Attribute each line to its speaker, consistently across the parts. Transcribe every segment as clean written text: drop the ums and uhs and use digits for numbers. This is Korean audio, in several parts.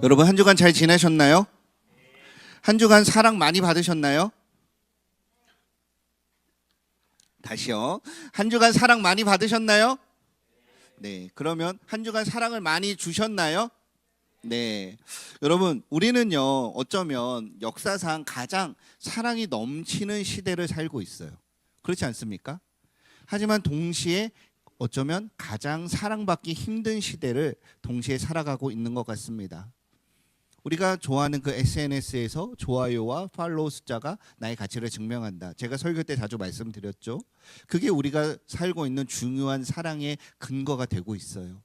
Speaker 1: 여러분 한 주간 잘 지내셨나요? 한 주간 사랑 많이 받으셨나요? 다시요. 한 주간 사랑 많이 받으셨나요? 네. 그러면 한 주간 사랑을 많이 주셨나요? 네. 여러분, 우리는요, 어쩌면 역사상 가장 사랑이 넘치는 시대를 살고 있어요. 그렇지 않습니까? 하지만 동시에 어쩌면 가장 사랑받기 힘든 시대를 동시에 살아가고 있는 것 같습니다. 우리가 좋아하는 그 SNS에서 좋아요와 팔로우 숫자가 나의 가치를 증명한다. 제가 설교 때 자주 말씀드렸죠. 그게 우리가 살고 있는 중요한 사랑의 근거가 되고 있어요.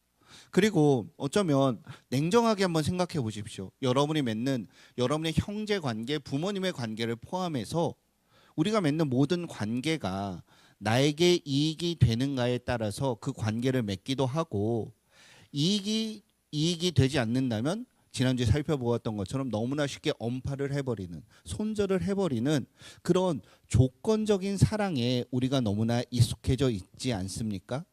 Speaker 1: 그리고 어쩌면 냉정하게 한번 생각해 보십시오. 여러분이 맺는 여러분의 형제 관계, 부모님의 관계를 포함해서 우리가 맺는 모든 관계가 나에게 이익이 되는가에 따라서 그 관계를 맺기도 하고, 이익이 되지 않는다면 지난주에 살펴보았던 것처럼 너무나 쉽게 엄파를 해버리는, 손절을 해버리는 그런 조건적인 사랑에 우리가 너무나 익숙해져 있지 않습니까?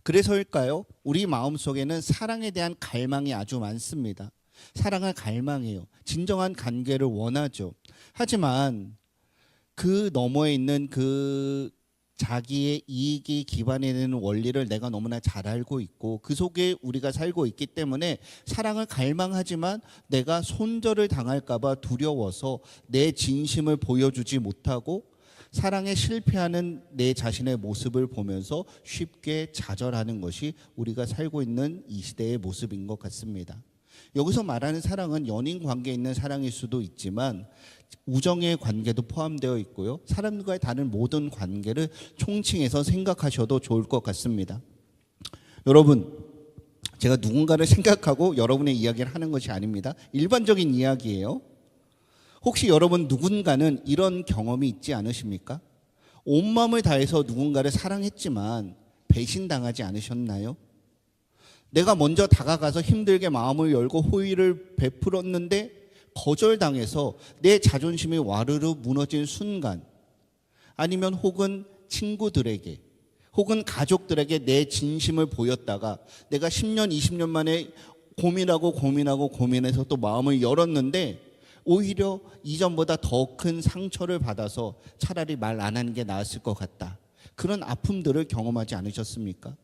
Speaker 1: 그래서일까요? 우리 마음속에는 사랑에 대한 갈망이 아주 많습니다. 사랑을 갈망해요. 진정한 관계를 원하죠. 하지만 그 너머에 있는 그 자기의 이익이 기반이 되는 원리를 내가 너무나 잘 알고 있고, 그 속에 우리가 살고 있기 때문에 사랑을 갈망하지만 내가 손절을 당할까 봐 두려워서 내 진심을 보여주지 못하고 사랑에 실패하는 내 자신의 모습을 보면서 쉽게 좌절하는 것이 우리가 살고 있는 이 시대의 모습인 것 같습니다. 여기서 말하는 사랑은 연인 관계에 있는 사랑일 수도 있지만 우정의 관계도 포함되어 있고요. 사람들과의 다른 모든 관계를 총칭해서 생각하셔도 좋을 것 같습니다. 여러분, 제가 누군가를 생각하고 여러분의 이야기를 하는 것이 아닙니다. 일반적인 이야기예요. 혹시 여러분 누군가는 이런 경험이 있지 않으십니까? 온 마음을 다해서 누군가를 사랑했지만 배신당하지 않으셨나요? 내가 먼저 다가가서 힘들게 마음을 열고 호의를 베풀었는데 거절당해서 내 자존심이 와르르 무너진 순간, 아니면 혹은 친구들에게 혹은 가족들에게 내 진심을 보였다가 내가 10년 20년 만에 고민해서 또 마음을 열었는데 오히려 이전보다 더 큰 상처를 받아서 차라리 말 안 하는 게 나았을 것 같다. 그런 아픔들을 경험하지 않으셨습니까?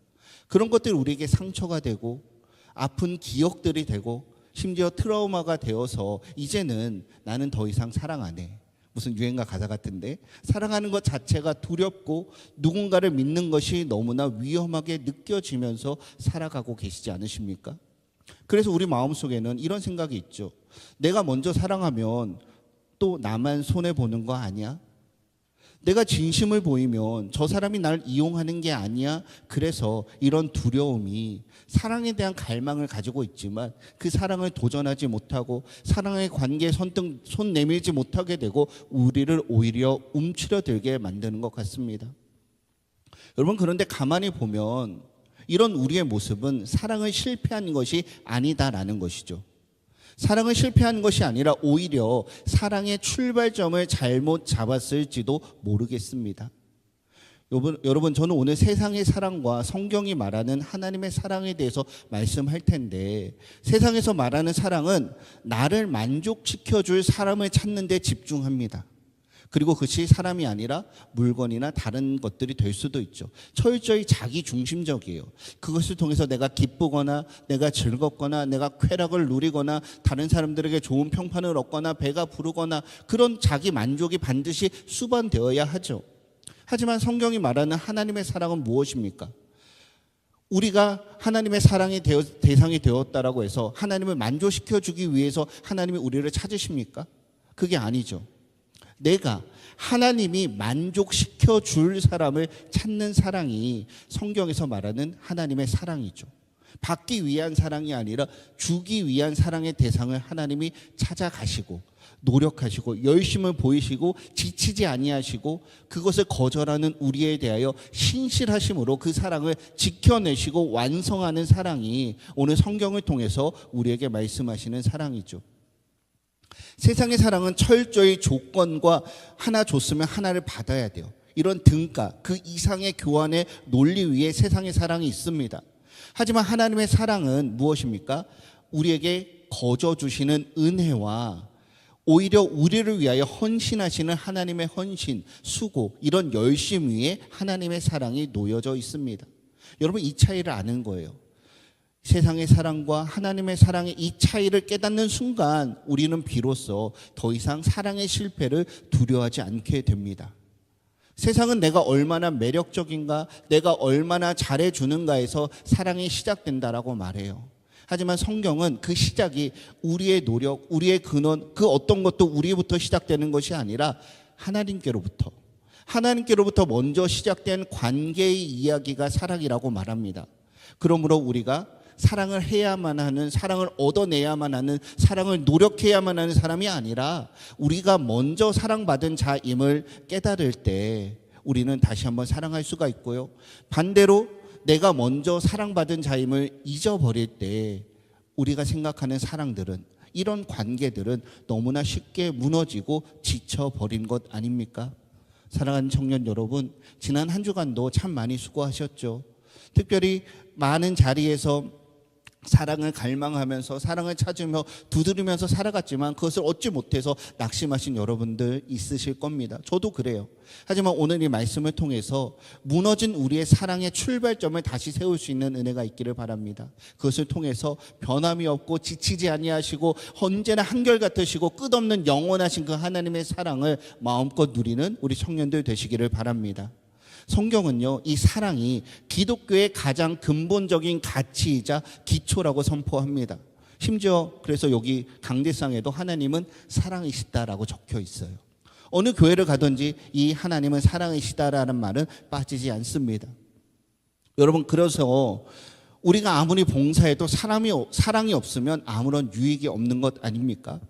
Speaker 1: 그런 것들이 우리에게 상처가 되고 아픈 기억들이 되고 심지어 트라우마가 되어서 이제는 나는 더 이상 사랑 안 해. 무슨 유행가 가사 같은데, 사랑하는 것 자체가 두렵고 누군가를 믿는 것이 너무나 위험하게 느껴지면서 살아가고 계시지 않으십니까? 그래서 우리 마음속에는 이런 생각이 있죠. 내가 먼저 사랑하면 또 나만 손해보는 거 아니야? 내가 진심을 보이면 저 사람이 날 이용하는 게 아니야? 그래서 이런 두려움이, 사랑에 대한 갈망을 가지고 있지만 그 사랑을 도전하지 못하고 사랑의 관계에 손 내밀지 못하게 되고 우리를 오히려 움츠러들게 만드는 것 같습니다. 여러분, 그런데 가만히 보면 이런 우리의 모습은 사랑을 실패한 것이 아니다라는 것이죠. 사랑을 실패한 것이 아니라 오히려 사랑의 출발점을 잘못 잡았을지도 모르겠습니다. 여러분, 저는 오늘 세상의 사랑과 성경이 말하는 하나님의 사랑에 대해서 말씀할 텐데, 세상에서 말하는 사랑은 나를 만족시켜줄 사람을 찾는 데 집중합니다. 그리고 그것이 사람이 아니라 물건이나 다른 것들이 될 수도 있죠. 철저히 자기 중심적이에요. 그것을 통해서 내가 기쁘거나 내가 즐겁거나 내가 쾌락을 누리거나 다른 사람들에게 좋은 평판을 얻거나 배가 부르거나 그런 자기 만족이 반드시 수반되어야 하죠. 하지만 성경이 말하는 하나님의 사랑은 무엇입니까? 우리가 하나님의 사랑의 대상이 되었다라고 해서 하나님을 만족시켜주기 위해서 하나님이 우리를 찾으십니까? 그게 아니죠. 내가 하나님이 만족시켜 줄 사람을 찾는 사랑이 성경에서 말하는 하나님의 사랑이죠. 받기 위한 사랑이 아니라 주기 위한 사랑의 대상을 하나님이 찾아가시고 노력하시고 열심을 보이시고 지치지 아니하시고 그것을 거절하는 우리에 대하여 신실하심으로 그 사랑을 지켜내시고 완성하는 사랑이 오늘 성경을 통해서 우리에게 말씀하시는 사랑이죠. 세상의 사랑은 철저히 조건과 하나 줬으면 하나를 받아야 돼요. 이런 등가, 그 이상의 교환의 논리 위에 세상의 사랑이 있습니다. 하지만 하나님의 사랑은 무엇입니까? 우리에게 거저 주시는 은혜와 오히려 우리를 위하여 헌신하시는 하나님의 헌신, 수고, 이런 열심 위에 하나님의 사랑이 놓여져 있습니다. 여러분, 이 차이를 아는 거예요. 세상의 사랑과 하나님의 사랑의 이 차이를 깨닫는 순간 우리는 비로소 더 이상 사랑의 실패를 두려워하지 않게 됩니다. 세상은 내가 얼마나 매력적인가, 내가 얼마나 잘해주는가에서 사랑이 시작된다라고 말해요. 하지만 성경은 그 시작이 우리의 노력, 우리의 근원, 그 어떤 것도 우리부터 시작되는 것이 아니라 하나님께로부터 먼저 시작된 관계의 이야기가 사랑이라고 말합니다. 그러므로 우리가 사랑을 해야만 하는, 사랑을 얻어내야만 하는, 사랑을 노력해야만 하는 사람이 아니라 우리가 먼저 사랑받은 자임을 깨달을 때 우리는 다시 한번 사랑할 수가 있고요. 반대로 내가 먼저 사랑받은 자임을 잊어버릴 때 우리가 생각하는 사랑들은, 이런 관계들은 너무나 쉽게 무너지고 지쳐버린 것 아닙니까? 사랑하는 청년 여러분, 지난 한 주간도 참 많이 수고하셨죠. 특별히 많은 자리에서 사랑을 갈망하면서 사랑을 찾으며 두드리면서 살아갔지만 그것을 얻지 못해서 낙심하신 여러분들 있으실 겁니다. 저도 그래요. 하지만 오늘 이 말씀을 통해서 무너진 우리의 사랑의 출발점을 다시 세울 수 있는 은혜가 있기를 바랍니다. 그것을 통해서 변함이 없고 지치지 아니하시고 언제나 한결같으시고 끝없는 영원하신 그 하나님의 사랑을 마음껏 누리는 우리 청년들 되시기를 바랍니다. 성경은요, 이 사랑이 기독교의 가장 근본적인 가치이자 기초라고 선포합니다. 심지어 그래서 여기 강대상에도 하나님은 사랑이시다라고 적혀 있어요. 어느 교회를 가든지 이 하나님은 사랑이시다라는 말은 빠지지 않습니다. 여러분, 그래서 우리가 아무리 봉사해도 사랑이 없으면 아무런 유익이 없는 것 아닙니까?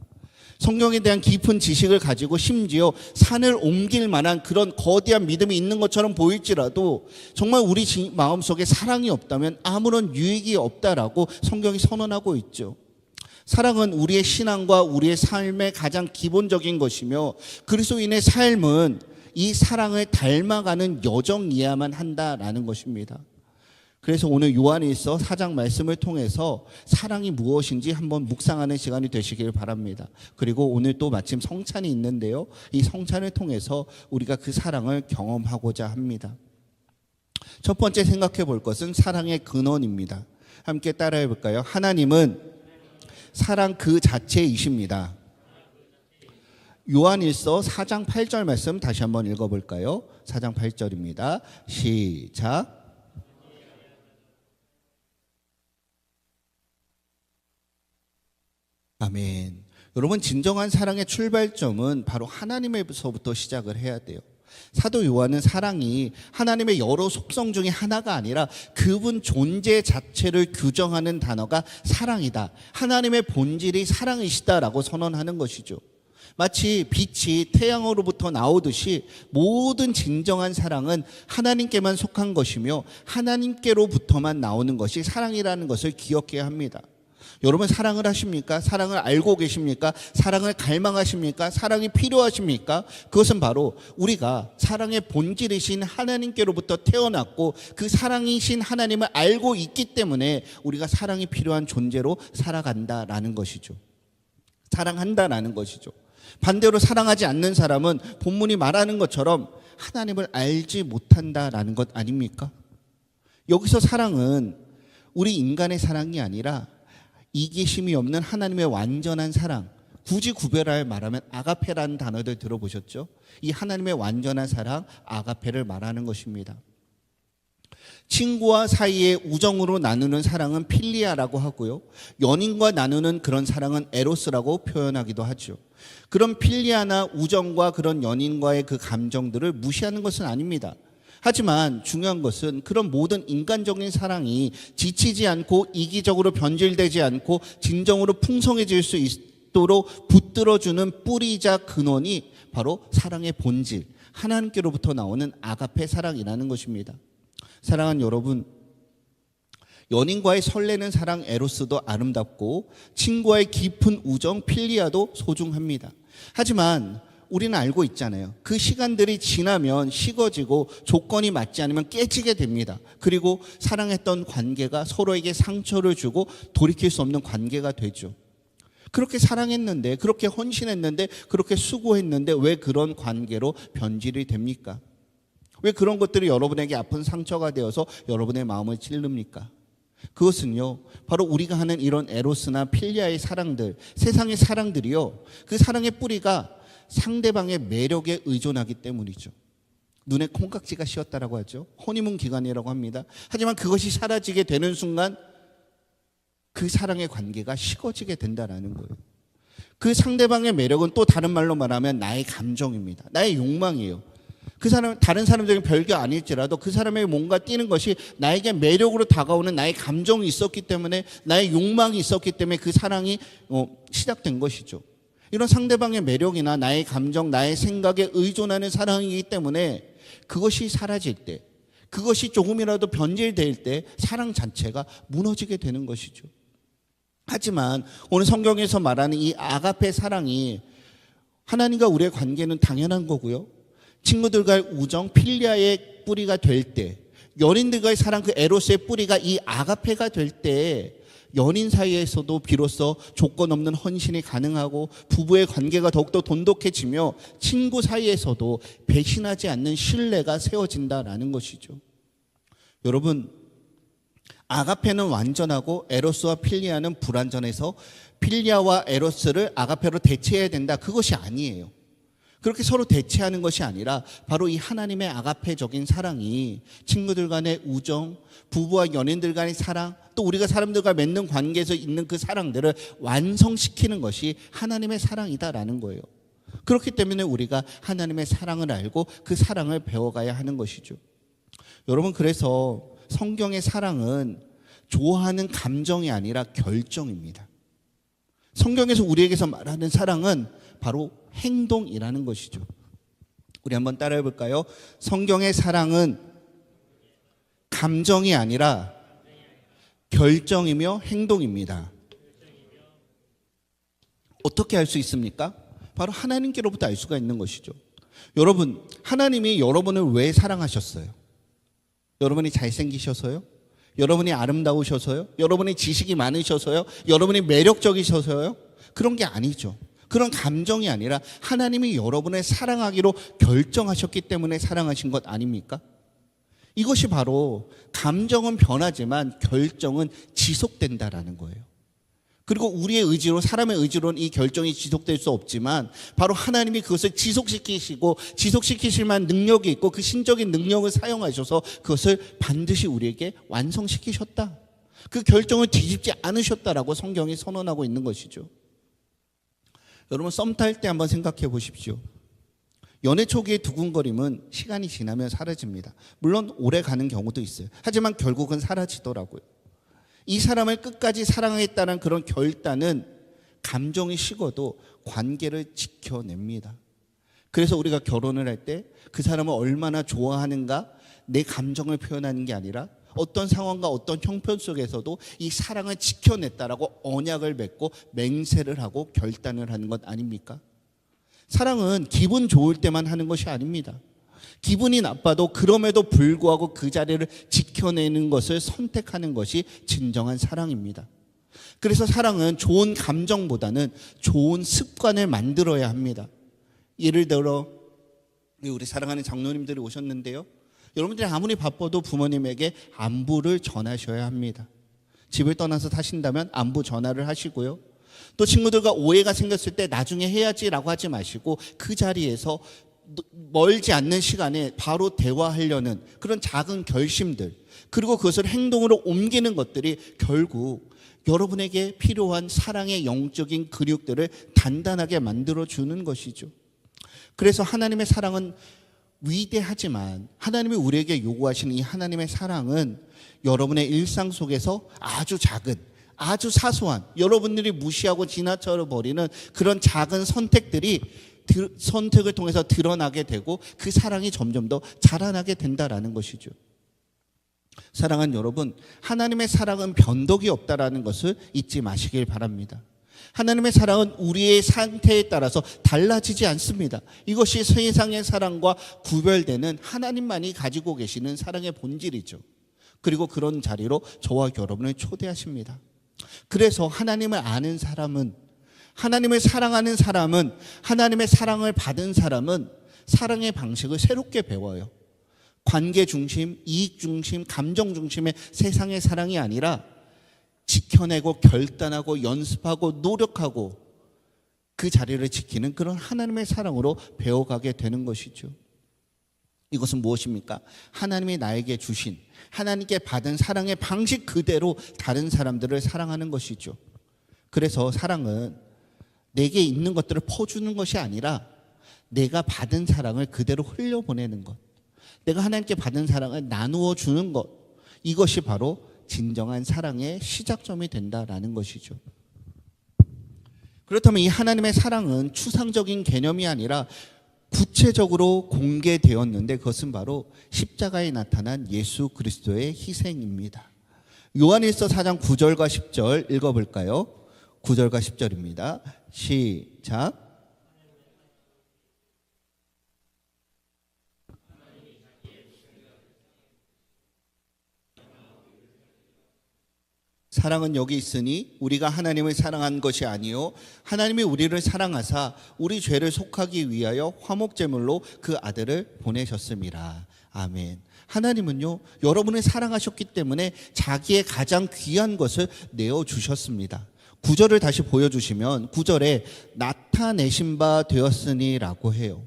Speaker 1: 성경에 대한 깊은 지식을 가지고 심지어 산을 옮길 만한 그런 거대한 믿음이 있는 것처럼 보일지라도 정말 우리 마음속에 사랑이 없다면 아무런 유익이 없다라고 성경이 선언하고 있죠. 사랑은 우리의 신앙과 우리의 삶의 가장 기본적인 것이며 그리스도인의 삶은 이 사랑을 닮아가는 여정이어야만 한다라는 것입니다. 그래서 오늘 요한일서 4장 말씀을 통해서 사랑이 무엇인지 한번 묵상하는 시간이 되시길 바랍니다. 그리고 오늘 또 마침 성찬이 있는데요, 이 성찬을 통해서 우리가 그 사랑을 경험하고자 합니다. 첫 번째 생각해 볼 것은 사랑의 근원입니다. 함께 따라해 볼까요? 하나님은 사랑 그 자체이십니다. 요한일서 4장 8절 말씀 다시 한번 읽어볼까요? 4장 8절입니다. 시작. 아멘. 여러분, 진정한 사랑의 출발점은 바로 하나님에서부터 시작을 해야 돼요. 사도 요한은 사랑이 하나님의 여러 속성 중에 하나가 아니라 그분 존재 자체를 규정하는 단어가 사랑이다, 하나님의 본질이 사랑이시다라고 선언하는 것이죠. 마치 빛이 태양으로부터 나오듯이 모든 진정한 사랑은 하나님께만 속한 것이며 하나님께로부터만 나오는 것이 사랑이라는 것을 기억해야 합니다. 여러분, 사랑을 하십니까? 사랑을 알고 계십니까? 사랑을 갈망하십니까? 사랑이 필요하십니까? 그것은 바로 우리가 사랑의 본질이신 하나님께로부터 태어났고 그 사랑이신 하나님을 알고 있기 때문에 우리가 사랑이 필요한 존재로 살아간다라는 것이죠. 사랑한다라는 것이죠. 반대로 사랑하지 않는 사람은 본문이 말하는 것처럼 하나님을 알지 못한다라는 것 아닙니까? 여기서 사랑은 우리 인간의 사랑이 아니라 이기심이 없는 하나님의 완전한 사랑, 굳이 구별하여 말하면 아가페라는 단어를 들어보셨죠? 이 하나님의 완전한 사랑, 아가페를 말하는 것입니다. 친구와 사이의 우정으로 나누는 사랑은 필리아라고 하고요, 연인과 나누는 그런 사랑은 에로스라고 표현하기도 하죠. 그런 필리아나 우정과 그런 연인과의 그 감정들을 무시하는 것은 아닙니다. 하지만 중요한 것은 그런 모든 인간적인 사랑이 지치지 않고 이기적으로 변질되지 않고 진정으로 풍성해질 수 있도록 붙들어주는 뿌리이자 근원이 바로 사랑의 본질, 하나님께로부터 나오는 아가페 사랑이라는 것입니다. 사랑하는 여러분, 연인과의 설레는 사랑 에로스도 아름답고 친구와의 깊은 우정 필리아도 소중합니다. 하지만 우리는 알고 있잖아요. 그 시간들이 지나면 식어지고 조건이 맞지 않으면 깨지게 됩니다. 그리고 사랑했던 관계가 서로에게 상처를 주고 돌이킬 수 없는 관계가 되죠. 그렇게 사랑했는데, 그렇게 헌신했는데, 그렇게 수고했는데 왜 그런 관계로 변질이 됩니까? 왜 그런 것들이 여러분에게 아픈 상처가 되어서 여러분의 마음을 찔릅니까? 그것은요, 바로 우리가 하는 이런 에로스나 필리아의 사랑들, 세상의 사랑들이요, 그 사랑의 뿌리가 상대방의 매력에 의존하기 때문이죠. 눈에 콩깍지가 씌었다라고 하죠. 허니문 기간이라고 합니다. 하지만 그것이 사라지게 되는 순간 그 사랑의 관계가 식어지게 된다라는 거예요. 그 상대방의 매력은 또 다른 말로 말하면 나의 감정입니다. 나의 욕망이에요. 그 사람, 다른 사람들은 별게 아닐지라도 그 사람에게 뭔가 띄는 것이 나에게 매력으로 다가오는 나의 감정이 있었기 때문에, 나의 욕망이 있었기 때문에 그 사랑이 시작된 것이죠. 이런 상대방의 매력이나 나의 감정, 나의 생각에 의존하는 사랑이기 때문에 그것이 사라질 때, 그것이 조금이라도 변질될 때 사랑 자체가 무너지게 되는 것이죠. 하지만 오늘 성경에서 말하는 이 아가페 사랑이, 하나님과 우리의 관계는 당연한 거고요, 친구들과의 우정, 필리아의 뿌리가 될 때, 연인들과의 사랑, 그 에로스의 뿌리가 이 아가페가 될 때 연인 사이에서도 비로소 조건 없는 헌신이 가능하고 부부의 관계가 더욱더 돈독해지며 친구 사이에서도 배신하지 않는 신뢰가 세워진다라는 것이죠. 여러분, 아가페는 완전하고 에로스와 필리아는 불완전해서 필리아와 에로스를 아가페로 대체해야 된다, 그것이 아니에요. 그렇게 서로 대체하는 것이 아니라 바로 이 하나님의 아가페적인 사랑이 친구들 간의 우정, 부부와 연인들 간의 사랑, 또 우리가 사람들과 맺는 관계에서 있는 그 사랑들을 완성시키는 것이 하나님의 사랑이다라는 거예요. 그렇기 때문에 우리가 하나님의 사랑을 알고 그 사랑을 배워가야 하는 것이죠. 여러분, 그래서 성경의 사랑은 좋아하는 감정이 아니라 결정입니다. 성경에서 우리에게서 말하는 사랑은 바로 행동이라는 것이죠. 우리 한번 따라해 볼까요? 성경의 사랑은 감정이 아니라 결정이며 행동입니다. 어떻게 알 수 있습니까? 바로 하나님께로부터 알 수가 있는 것이죠. 여러분, 하나님이 여러분을 왜 사랑하셨어요? 여러분이 잘생기셔서요? 여러분이 아름다우셔서요? 여러분이 지식이 많으셔서요? 여러분이 매력적이셔서요? 그런 게 아니죠. 그런 감정이 아니라 하나님이 여러분을 사랑하기로 결정하셨기 때문에 사랑하신 것 아닙니까? 이것이 바로, 감정은 변하지만 결정은 지속된다라는 거예요. 그리고 우리의 의지로, 사람의 의지로는 이 결정이 지속될 수 없지만 바로 하나님이 그것을 지속시키시고 지속시키실 만한 능력이 있고 그 신적인 능력을 사용하셔서 그것을 반드시 우리에게 완성시키셨다. 그 결정을 뒤집지 않으셨다라고 성경이 선언하고 있는 것이죠. 여러분, 썸 탈 때 한번 생각해 보십시오. 연애 초기의 두근거림은 시간이 지나면 사라집니다. 물론 오래 가는 경우도 있어요. 하지만 결국은 사라지더라고요. 이 사람을 끝까지 사랑하겠다는 그런 결단은 감정이 식어도 관계를 지켜냅니다. 그래서 우리가 결혼을 할 때 그 사람을 얼마나 좋아하는가, 내 감정을 표현하는 게 아니라 어떤 상황과 어떤 형편 속에서도 이 사랑을 지켜냈다라고 언약을 맺고 맹세를 하고 결단을 하는 것 아닙니까? 사랑은 기분 좋을 때만 하는 것이 아닙니다. 기분이 나빠도 그럼에도 불구하고 그 자리를 지켜내는 것을 선택하는 것이 진정한 사랑입니다. 그래서 사랑은 좋은 감정보다는 좋은 습관을 만들어야 합니다. 예를 들어 우리 사랑하는 장로님들이 오셨는데요, 여러분들이 아무리 바빠도 부모님에게 안부를 전하셔야 합니다. 집을 떠나서 사신다면 안부 전화를 하시고요, 또 친구들과 오해가 생겼을 때 나중에 해야지라고 하지 마시고 그 자리에서 멀지 않는 시간에 바로 대화하려는 그런 작은 결심들, 그리고 그것을 행동으로 옮기는 것들이 결국 여러분에게 필요한 사랑의 영적인 근육들을 단단하게 만들어주는 것이죠. 그래서 하나님의 사랑은 위대하지만 하나님이 우리에게 요구하시는 이 하나님의 사랑은 여러분의 일상 속에서 아주 작은, 아주 사소한, 여러분들이 무시하고 지나쳐 버리는 그런 작은 선택을 통해서 드러나게 되고 그 사랑이 점점 더 자라나게 된다라는 것이죠. 사랑하는 여러분, 하나님의 사랑은 변덕이 없다라는 것을 잊지 마시길 바랍니다. 하나님의 사랑은 우리의 상태에 따라서 달라지지 않습니다. 이것이 세상의 사랑과 구별되는 하나님만이 가지고 계시는 사랑의 본질이죠. 그리고 그런 자리로 저와 여러분을 초대하십니다. 그래서 하나님을 아는 사람은, 하나님을 사랑하는 사람은, 하나님의 사랑을 받은 사람은 사랑의 방식을 새롭게 배워요. 관계 중심, 이익 중심, 감정 중심의 세상의 사랑이 아니라 지켜내고 결단하고 연습하고 노력하고 그 자리를 지키는 그런 하나님의 사랑으로 배워가게 되는 것이죠. 이것은 무엇입니까? 하나님이 나에게 주신, 하나님께 받은 사랑의 방식 그대로 다른 사람들을 사랑하는 것이죠. 그래서 사랑은 내게 있는 것들을 퍼주는 것이 아니라 내가 받은 사랑을 그대로 흘려보내는 것, 내가 하나님께 받은 사랑을 나누어 주는 것, 이것이 바로 진정한 사랑의 시작점이 된다라는 것이죠. 그렇다면 이 하나님의 사랑은 추상적인 개념이 아니라 구체적으로 공개되었는데 그것은 바로 십자가에 나타난 예수 그리스도의 희생입니다. 요한일서 4장 9절과 10절 읽어볼까요? 9절과 10절입니다. 시작. 사랑은 여기 있으니 우리가 하나님을 사랑한 것이 아니요 하나님이 우리를 사랑하사 우리 죄를 속하기 위하여 화목제물로 그 아들을 보내셨음이라. 아멘. 하나님은요 여러분을 사랑하셨기 때문에 자기의 가장 귀한 것을 내어주셨습니다. 9절을 다시 보여주시면 9절에 나타내신 바 되었으니 라고 해요.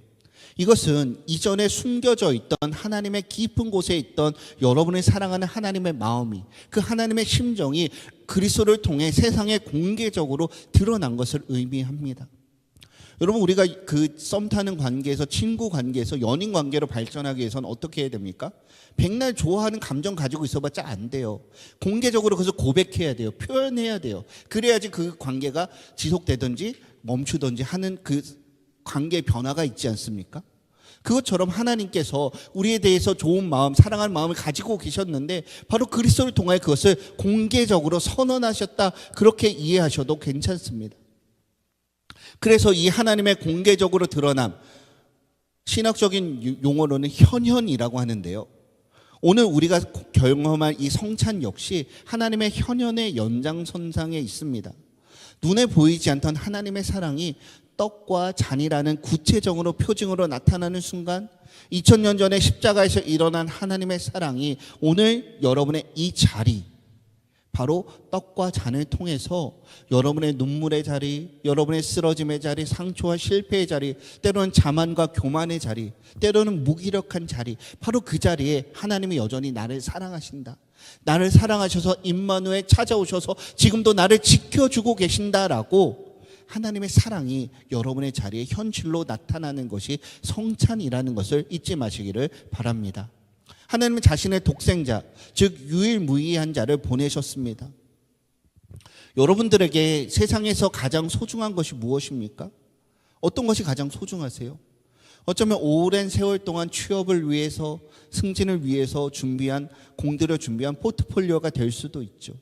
Speaker 1: 이것은 이전에 숨겨져 있던 하나님의 깊은 곳에 있던 여러분을 사랑하는 하나님의 마음이, 그 하나님의 심정이 그리스도를 통해 세상에 공개적으로 드러난 것을 의미합니다. 여러분, 우리가 그 썸 타는 관계에서, 친구 관계에서, 연인 관계로 발전하기 위해서는 어떻게 해야 됩니까? 백날 좋아하는 감정 가지고 있어봤자 안 돼요. 공개적으로 그래서 고백해야 돼요. 표현해야 돼요. 그래야지 그 관계가 지속되든지 멈추든지 하는 그 관계의 변화가 있지 않습니까? 그것처럼 하나님께서 우리에 대해서 좋은 마음, 사랑하는 마음을 가지고 계셨는데 바로 그리스도를 통하여 그것을 공개적으로 선언하셨다, 그렇게 이해하셔도 괜찮습니다. 그래서 이 하나님의 공개적으로 드러남, 신학적인 용어로는 현현이라고 하는데요, 오늘 우리가 경험할 이 성찬 역시 하나님의 현현의 연장선상에 있습니다. 눈에 보이지 않던 하나님의 사랑이 떡과 잔이라는 구체적으로 표징으로 나타나는 순간 2000년 전에 십자가에서 일어난 하나님의 사랑이 오늘 여러분의 이 자리, 바로 떡과 잔을 통해서 여러분의 눈물의 자리, 여러분의 쓰러짐의 자리, 상처와 실패의 자리, 때로는 자만과 교만의 자리, 때로는 무기력한 자리, 바로 그 자리에 하나님이 여전히 나를 사랑하신다, 나를 사랑하셔서 임마누엘 찾아오셔서 지금도 나를 지켜주고 계신다라고 하나님의 사랑이 여러분의 자리에 현실로 나타나는 것이 성찬이라는 것을 잊지 마시기를 바랍니다. 하나님은 자신의 독생자, 즉 유일무이한 자를 보내셨습니다. 여러분들에게 세상에서 가장 소중한 것이 무엇입니까? 어떤 것이 가장 소중하세요? 어쩌면 오랜 세월 동안 취업을 위해서, 승진을 위해서 공들여 준비한 포트폴리오가 될 수도 있죠.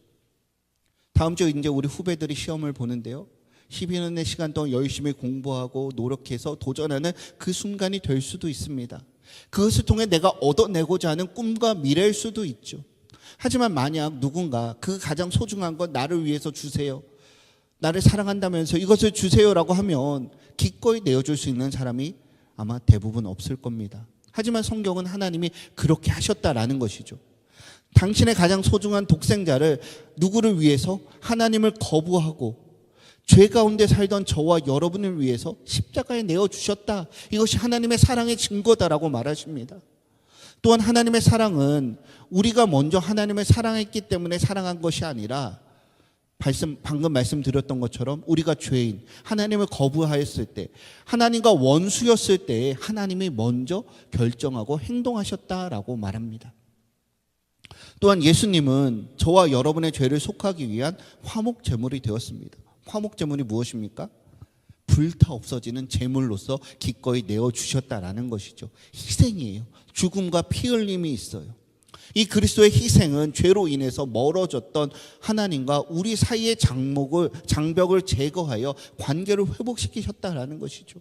Speaker 1: 다음 주 이제 우리 후배들이 시험을 보는데요, 12년의 시간 동안 열심히 공부하고 노력해서 도전하는 그 순간이 될 수도 있습니다. 그것을 통해 내가 얻어내고자 하는 꿈과 미래일 수도 있죠. 하지만 만약 누군가 그 가장 소중한 건 나를 위해서 주세요, 나를 사랑한다면서 이것을 주세요라고 하면 기꺼이 내어줄 수 있는 사람이 아마 대부분 없을 겁니다. 하지만 성경은 하나님이 그렇게 하셨다라는 것이죠. 당신의 가장 소중한 독생자를 누구를 위해서? 하나님을 거부하고 죄 가운데 살던 저와 여러분을 위해서 십자가에 내어주셨다. 이것이 하나님의 사랑의 증거다라고 말하십니다. 또한 하나님의 사랑은 우리가 먼저 하나님을 사랑했기 때문에 사랑한 것이 아니라 방금 말씀드렸던 것처럼 우리가 죄인, 하나님을 거부하였을 때, 하나님과 원수였을 때 하나님이 먼저 결정하고 행동하셨다라고 말합니다. 또한 예수님은 저와 여러분의 죄를 속하기 위한 화목제물이 되었습니다. 화목제물이 무엇입니까? 불타 없어지는 제물로서 기꺼이 내어주셨다라는 것이죠. 희생이에요. 죽음과 피 흘림이 있어요. 이 그리스도의 희생은 죄로 인해서 멀어졌던 하나님과 우리 사이의 장벽을 제거하여 관계를 회복시키셨다라는 것이죠.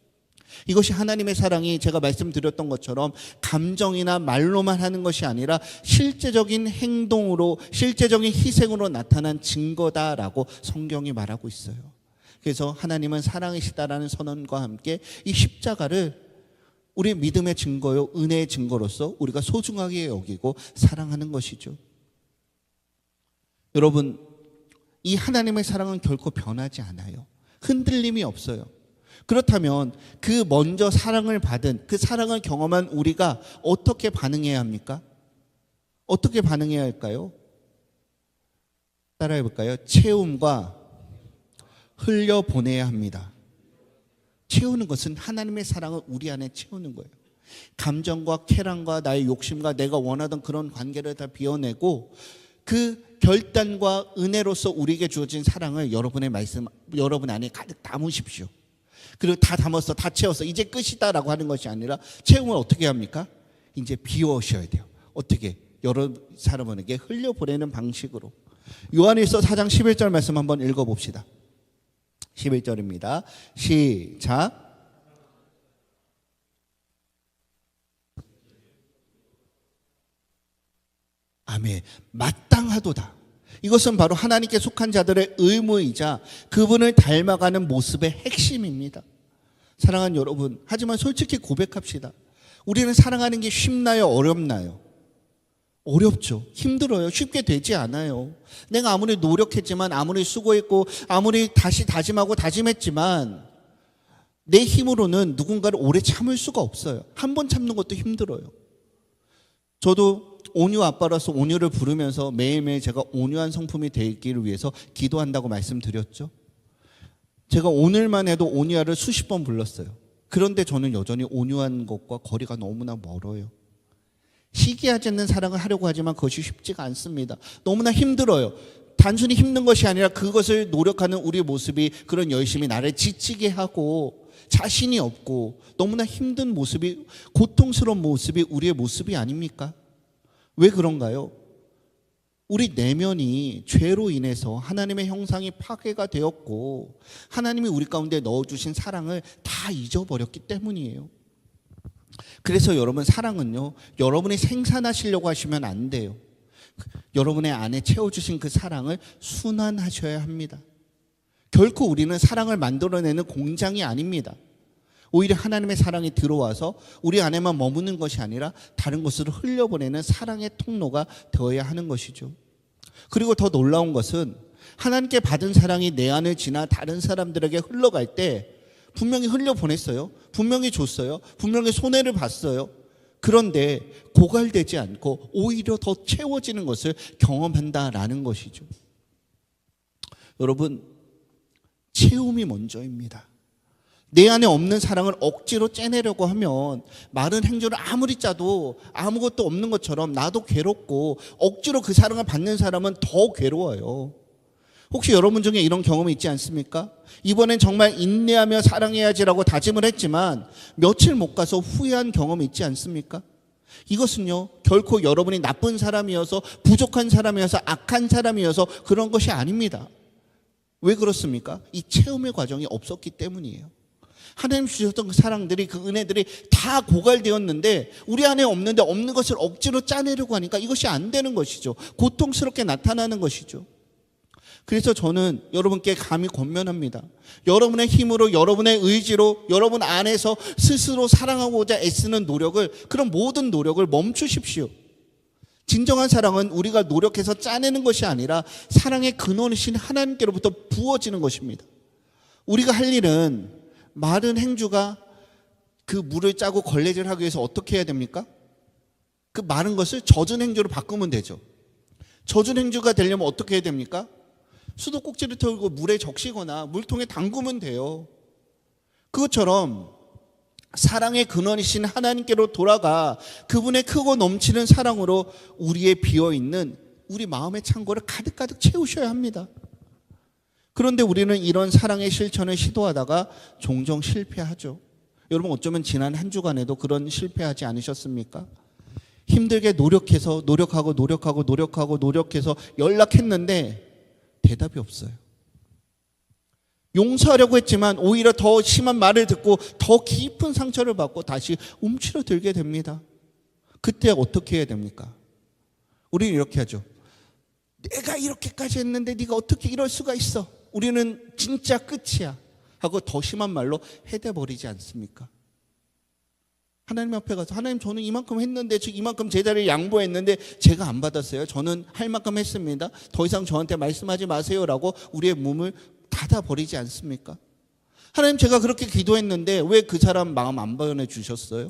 Speaker 1: 이것이 하나님의 사랑이 제가 말씀드렸던 것처럼 감정이나 말로만 하는 것이 아니라 실제적인 행동으로, 실제적인 희생으로 나타난 증거다라고 성경이 말하고 있어요. 그래서 하나님은 사랑이시다라는 선언과 함께 이 십자가를 우리의 믿음의 증거요, 은혜의 증거로서 우리가 소중하게 여기고 사랑하는 것이죠. 여러분, 이 하나님의 사랑은 결코 변하지 않아요. 흔들림이 없어요. 그렇다면 그 먼저 사랑을 받은, 그 사랑을 경험한 우리가 어떻게 반응해야 합니까? 어떻게 반응해야 할까요? 따라해 볼까요? 채움과 흘려보내야 합니다. 채우는 것은 하나님의 사랑을 우리 안에 채우는 거예요. 감정과 쾌락과 나의 욕심과 내가 원하던 그런 관계를 다 비워내고 그 결단과 은혜로서 우리에게 주어진 사랑을 여러분 안에 가득 담으십시오. 그리고 다 담았어, 다 채웠어, 이제 끝이다라고 하는 것이 아니라 채움을 어떻게 합니까? 이제 비워셔야 돼요. 어떻게? 여러 사람에게 흘려보내는 방식으로. 요한일서 4장 11절 말씀 한번 읽어봅시다. 11절입니다. 시작. 아멘. 마땅하도다. 이것은 바로 하나님께 속한 자들의 의무이자 그분을 닮아가는 모습의 핵심입니다. 사랑하는 여러분, 하지만 솔직히 고백합시다. 우리는 사랑하는 게 쉽나요? 어렵나요? 어렵죠. 힘들어요. 쉽게 되지 않아요. 내가 아무리 노력했지만, 아무리 수고했고, 아무리 다시 다짐하고 다짐했지만 내 힘으로는 누군가를 오래 참을 수가 없어요. 한 번 참는 것도 힘들어요. 저도 온유 아빠로서 온유를 부르면서 매일매일 제가 온유한 성품이 되기를 위해서 기도한다고 말씀드렸죠. 제가 오늘만 해도 온유아를 수십 번 불렀어요. 그런데 저는 여전히 온유한 것과 거리가 너무나 멀어요. 시기하지 않는 사랑을 하려고 하지만 그것이 쉽지가 않습니다. 너무나 힘들어요. 단순히 힘든 것이 아니라 그것을 노력하는 우리의 모습이, 그런 열심이 나를 지치게 하고 자신이 없고 너무나 힘든 모습이, 고통스러운 모습이 우리의 모습이 아닙니까? 왜 그런가요? 우리 내면이 죄로 인해서 하나님의 형상이 파괴가 되었고 하나님이 우리 가운데 넣어주신 사랑을 다 잊어버렸기 때문이에요. 그래서 여러분, 사랑은요, 여러분이 생산하시려고 하시면 안 돼요. 여러분의 안에 채워주신 그 사랑을 순환하셔야 합니다. 결코 우리는 사랑을 만들어내는 공장이 아닙니다. 오히려 하나님의 사랑이 들어와서 우리 안에만 머무는 것이 아니라 다른 곳으로 흘려보내는 사랑의 통로가 되어야 하는 것이죠. 그리고 더 놀라운 것은 하나님께 받은 사랑이 내 안을 지나 다른 사람들에게 흘러갈 때 분명히 흘려보냈어요. 분명히 줬어요. 분명히 손해를 봤어요. 그런데 고갈되지 않고 오히려 더 채워지는 것을 경험한다라는 것이죠. 여러분, 채움이 먼저입니다. 내 안에 없는 사랑을 억지로 째내려고 하면 마른 행주를 아무리 짜도 아무것도 없는 것처럼 나도 괴롭고, 억지로 그 사랑을 받는 사람은 더 괴로워요. 혹시 여러분 중에 이런 경험이 있지 않습니까? 이번엔 정말 인내하며 사랑해야지라고 다짐을 했지만 며칠 못 가서 후회한 경험이 있지 않습니까? 이것은요, 결코 여러분이 나쁜 사람이어서, 부족한 사람이어서, 악한 사람이어서 그런 것이 아닙니다. 왜 그렇습니까? 이 체험의 과정이 없었기 때문이에요. 하나님 주셨던 그 사랑들이, 그 은혜들이 다 고갈되었는데 우리 안에 없는데 없는 것을 억지로 짜내려고 하니까 이것이 안 되는 것이죠. 고통스럽게 나타나는 것이죠. 그래서 저는 여러분께 감히 권면합니다. 여러분의 힘으로, 여러분의 의지로, 여러분 안에서 스스로 사랑하고자 애쓰는 노력을, 그런 모든 노력을 멈추십시오. 진정한 사랑은 우리가 노력해서 짜내는 것이 아니라 사랑의 근원이신 하나님께로부터 부어지는 것입니다. 우리가 할 일은, 마른 행주가 그 물을 짜고 걸레질을 하기 위해서 어떻게 해야 됩니까? 그 마른 것을 젖은 행주로 바꾸면 되죠. 젖은 행주가 되려면 어떻게 해야 됩니까? 수도꼭지를 털고 물에 적시거나 물통에 담그면 돼요. 그것처럼 사랑의 근원이신 하나님께로 돌아가 그분의 크고 넘치는 사랑으로 우리의 비어있는 우리 마음의 창고를 가득가득 채우셔야 합니다. 그런데 우리는 이런 사랑의 실천을 시도하다가 종종 실패하죠. 여러분, 어쩌면 지난 한 주간에도 그런 실패하지 않으셨습니까? 힘들게 노력해서 연락했는데 대답이 없어요. 용서하려고 했지만 오히려 더 심한 말을 듣고 더 깊은 상처를 받고 다시 움츠러들게 됩니다. 그때 어떻게 해야 됩니까? 우리는 이렇게 하죠. 내가 이렇게까지 했는데 네가 어떻게 이럴 수가 있어? 우리는 진짜 끝이야 하고 더 심한 말로 해대버리지 않습니까? 하나님 앞에 가서 하나님, 저는 이만큼 했는데, 이만큼 제자리에 양보했는데 제가 안 받았어요. 저는 할 만큼 했습니다. 더 이상 저한테 말씀하지 마세요라고 우리의 몸을 닫아버리지 않습니까? 하나님, 제가 그렇게 기도했는데 왜 그 사람 마음 안 변해 주셨어요?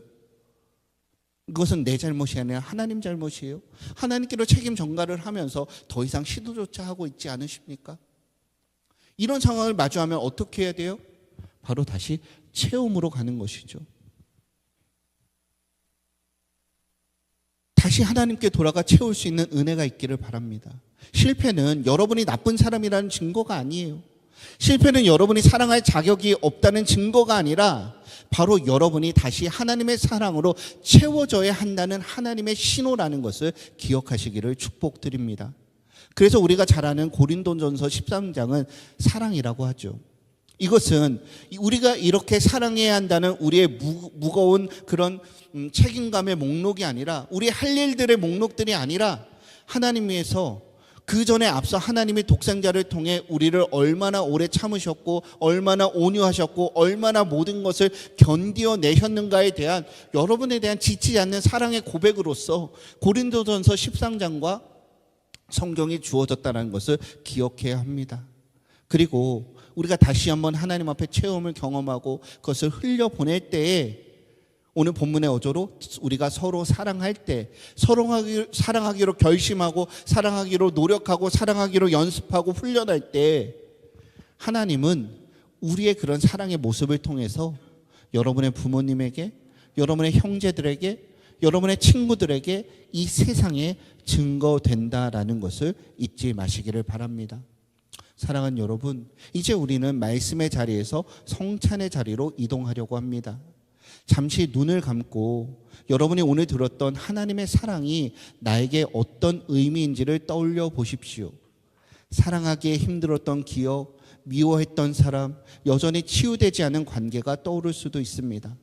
Speaker 1: 그것은 내 잘못이 아니라 하나님 잘못이에요. 하나님께로 책임 전가를 하면서 더 이상 시도조차 하고 있지 않으십니까? 이런 상황을 마주하면 어떻게 해야 돼요? 바로 다시 체험으로 가는 것이죠. 다시 하나님께 돌아가 채울 수 있는 은혜가 있기를 바랍니다. 실패는 여러분이 나쁜 사람이라는 증거가 아니에요. 실패는 여러분이 사랑할 자격이 없다는 증거가 아니라 바로 여러분이 다시 하나님의 사랑으로 채워져야 한다는 하나님의 신호라는 것을 기억하시기를 축복드립니다. 그래서 우리가 잘 아는 고린도전서 13장은 사랑이라고 하죠. 이것은 우리가 이렇게 사랑해야 한다는 우리의 무거운 그런 책임감의 목록이 아니라, 우리 할 일들의 목록들이 아니라, 하나님 위해서 그 전에 앞서 하나님이 독생자를 통해 우리를 얼마나 오래 참으셨고 얼마나 온유하셨고 얼마나 모든 것을 견디어내셨는가에 대한 여러분에 대한 지치지 않는 사랑의 고백으로서 고린도전서 13장과 성경이 주어졌다는 것을 기억해야 합니다. 그리고 우리가 다시 한번 하나님 앞에 체험을 경험하고 그것을 흘려보낼 때에 오늘 본문의 어조로 우리가 서로 사랑할 때, 서로 사랑하기로 결심하고 사랑하기로 노력하고 사랑하기로 연습하고 훈련할 때 하나님은 우리의 그런 사랑의 모습을 통해서 여러분의 부모님에게, 여러분의 형제들에게, 여러분의 친구들에게 이 세상에 증거된다라는 것을 잊지 마시기를 바랍니다. 사랑하는 여러분, 이제 우리는 말씀의 자리에서 성찬의 자리로 이동하려고 합니다. 잠시 눈을 감고 여러분이 오늘 들었던 하나님의 사랑이 나에게 어떤 의미인지를 떠올려 보십시오. 사랑하기에 힘들었던 기억, 미워했던 사람, 여전히 치유되지 않은 관계가 떠오를 수도 있습니다.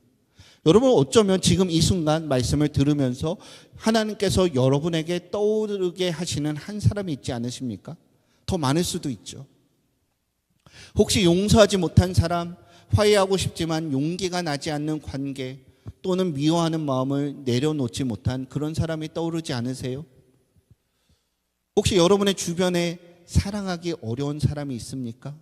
Speaker 1: 여러분, 어쩌면 지금 이 순간 말씀을 들으면서 하나님께서 여러분에게 떠오르게 하시는 한 사람이 있지 않으십니까? 더 많을 수도 있죠. 혹시 용서하지 못한 사람, 화해하고 싶지만 용기가 나지 않는 관계, 또는 미워하는 마음을 내려놓지 못한 그런 사람이 떠오르지 않으세요? 혹시 여러분의 주변에 사랑하기 어려운 사람이 있습니까?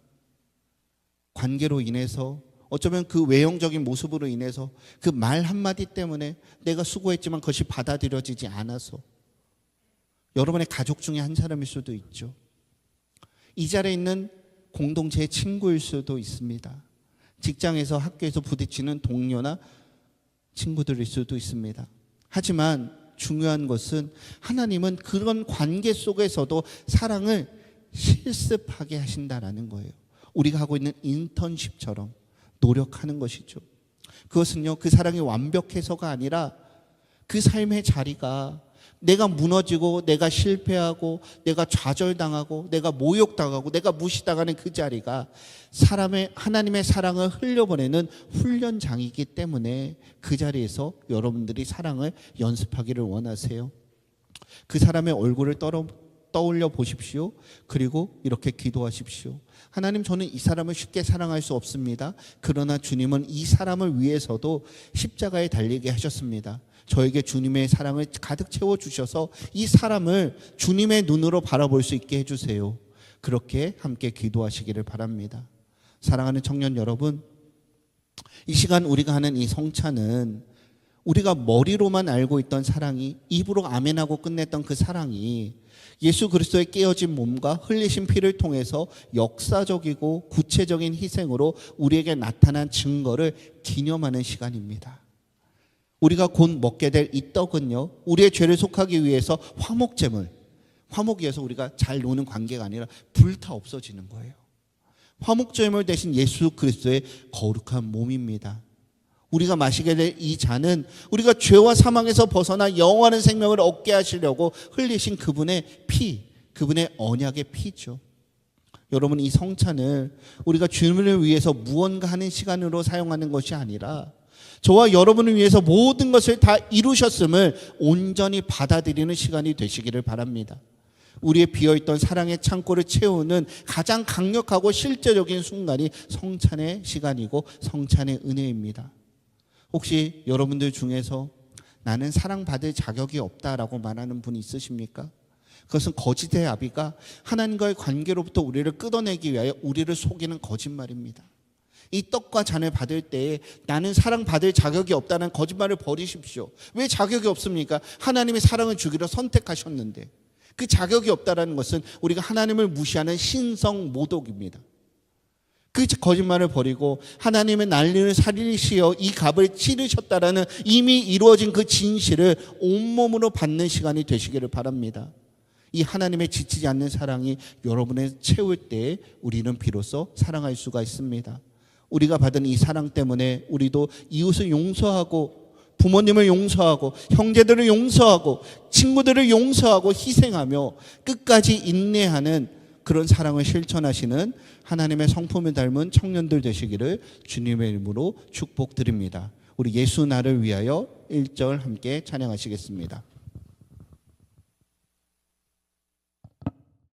Speaker 1: 관계로 인해서, 어쩌면 그 외형적인 모습으로 인해서, 그 말 한마디 때문에 내가 수고했지만 그것이 받아들여지지 않아서, 여러분의 가족 중에 한 사람일 수도 있죠. 이 자리에 있는 공동체의 친구일 수도 있습니다. 직장에서, 학교에서 부딪히는 동료나 친구들일 수도 있습니다. 하지만 중요한 것은 하나님은 그런 관계 속에서도 사랑을 실습하게 하신다라는 거예요. 우리가 하고 있는 인턴십처럼 노력하는 것이죠. 그것은요, 그 사랑이 완벽해서가 아니라 그 삶의 자리가 내가 무너지고 내가 실패하고 내가 좌절당하고 내가 모욕당하고 내가 무시당하는 그 자리가 하나님의 사랑을 흘려보내는 훈련장이기 때문에 그 자리에서 여러분들이 사랑을 연습하기를 원하세요. 그 사람의 얼굴을 떠올려 보십시오. 그리고 이렇게 기도하십시오. 하나님, 저는 이 사람을 쉽게 사랑할 수 없습니다. 그러나 주님은 이 사람을 위해서도 십자가에 달리게 하셨습니다. 저에게 주님의 사랑을 가득 채워주셔서 이 사람을 주님의 눈으로 바라볼 수 있게 해주세요. 그렇게 함께 기도하시기를 바랍니다. 사랑하는 청년 여러분, 이 시간 우리가 하는 이 성찬은 우리가 머리로만 알고 있던 사랑이, 입으로 아멘하고 끝냈던 그 사랑이 예수 그리스도의 깨어진 몸과 흘리신 피를 통해서 역사적이고 구체적인 희생으로 우리에게 나타난 증거를 기념하는 시간입니다. 우리가 곧 먹게 될 이 떡은요, 우리의 죄를 속하기 위해서 화목이어서 우리가 잘 노는 관계가 아니라 불타 없어지는 거예요. 화목제물 대신 예수 그리스도의 거룩한 몸입니다. 우리가 마시게 될 이 잔은 우리가 죄와 사망에서 벗어나 영원한 생명을 얻게 하시려고 흘리신 그분의 피, 그분의 언약의 피죠. 여러분, 이 성찬을 우리가 주님을 위해서 무언가 하는 시간으로 사용하는 것이 아니라 저와 여러분을 위해서 모든 것을 다 이루셨음을 온전히 받아들이는 시간이 되시기를 바랍니다. 우리의 비어있던 사랑의 창고를 채우는 가장 강력하고 실제적인 순간이 성찬의 시간이고 성찬의 은혜입니다. 혹시 여러분들 중에서 나는 사랑받을 자격이 없다라고 말하는 분 있으십니까? 그것은 거짓의 아비가 하나님과의 관계로부터 우리를 끊어내기 위하여 우리를 속이는 거짓말입니다. 이 떡과 잔을 받을 때에 나는 사랑받을 자격이 없다는 거짓말을 버리십시오. 왜 자격이 없습니까? 하나님의 사랑을 주기로 선택하셨는데. 그 자격이 없다는 것은 우리가 하나님을 무시하는 신성 모독입니다. 그 거짓말을 버리고 하나님의 난리를 살리시어 이 값을 치르셨다라는 이미 이루어진 그 진실을 온몸으로 받는 시간이 되시기를 바랍니다. 이 하나님의 지치지 않는 사랑이 여러분을 채울 때 우리는 비로소 사랑할 수가 있습니다. 우리가 받은 이 사랑 때문에 우리도 이웃을 용서하고 부모님을 용서하고 형제들을 용서하고 친구들을 용서하고 희생하며 끝까지 인내하는 그런 사랑을 실천하시는 하나님의 성품을 닮은 청년들 되시기를 주님의 이름으로 축복드립니다. 우리 예수 나를 위하여 1절 함께 찬양하시겠습니다.